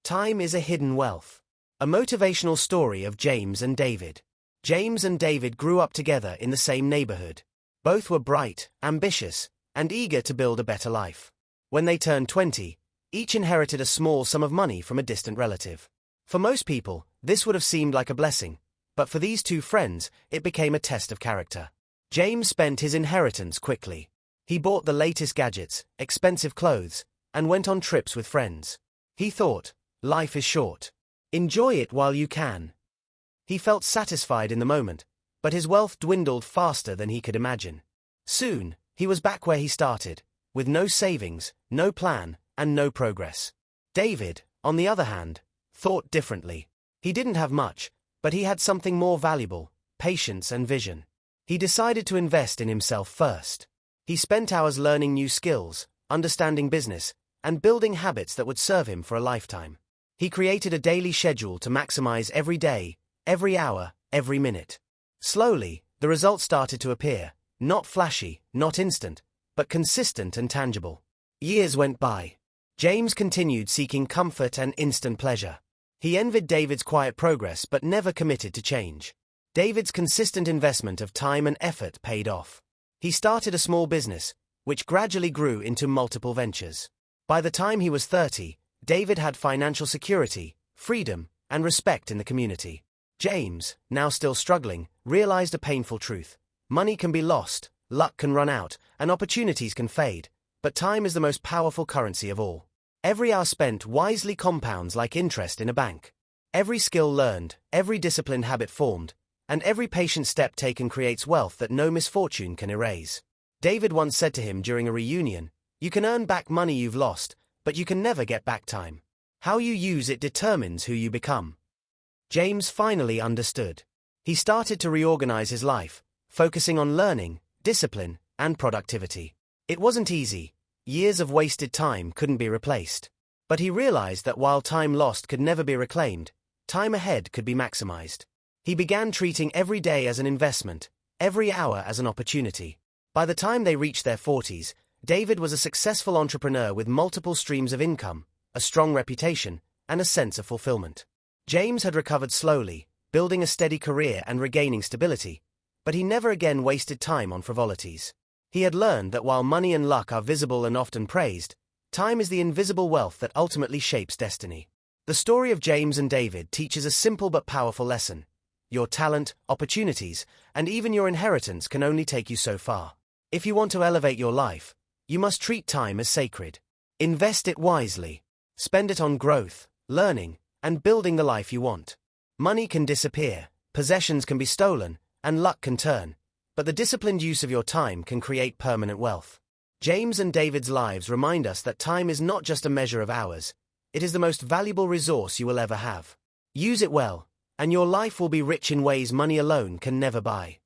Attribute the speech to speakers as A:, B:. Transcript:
A: Time is a hidden wealth. A motivational story of James and David. James and David grew up together in the same neighborhood. Both were bright, ambitious, and eager to build a better life. When they turned 20, each inherited a small sum of money from a distant relative. For most people, this would have seemed like a blessing, but for these two friends, it became a test of character. James spent his inheritance quickly. He bought the latest gadgets, expensive clothes, and went on trips with friends. He thought, life is short. Enjoy it while you can. He felt satisfied in the moment, but his wealth dwindled faster than he could imagine. Soon, he was back where he started, with no savings, no plan, and no progress. David, on the other hand, thought differently. He didn't have much, but he had something more valuable: patience and vision. He decided to invest in himself first. He spent hours learning new skills, understanding business, and building habits that would serve him for a lifetime. He created a daily schedule to maximize every day, every hour, every minute. Slowly, the results started to appear, not flashy, not instant, but consistent and tangible. Years went by. James continued seeking comfort and instant pleasure. He envied David's quiet progress but never committed to change. David's consistent investment of time and effort paid off. He started a small business, which gradually grew into multiple ventures. By the time he was 30, David had financial security, freedom, and respect in the community. James, now still struggling, realized a painful truth. Money can be lost, luck can run out, and opportunities can fade, but time is the most powerful currency of all. Every hour spent wisely compounds like interest in a bank. Every skill learned, every disciplined habit formed, and every patient step taken creates wealth that no misfortune can erase. David once said to him during a reunion, "You can earn back money you've lost, but you can never get back time. How you use it determines who you become." James finally understood. He started to reorganize his life, focusing on learning, discipline, and productivity. It wasn't easy. Years of wasted time couldn't be replaced. But he realized that while time lost could never be reclaimed, time ahead could be maximized. He began treating every day as an investment, every hour as an opportunity. By the time they reached their 40s, David was a successful entrepreneur with multiple streams of income, a strong reputation, and a sense of fulfillment. James had recovered slowly, building a steady career and regaining stability, but he never again wasted time on frivolities. He had learned that while money and luck are visible and often praised, time is the invisible wealth that ultimately shapes destiny. The story of James and David teaches a simple but powerful lesson. Your talent, opportunities, and even your inheritance can only take you so far. If you want to elevate your life, you must treat time as sacred. Invest it wisely. Spend it on growth, learning, and building the life you want. Money can disappear, possessions can be stolen, and luck can turn, but the disciplined use of your time can create permanent wealth. James and David's lives remind us that time is not just a measure of hours, it is the most valuable resource you will ever have. Use it well, and your life will be rich in ways money alone can never buy.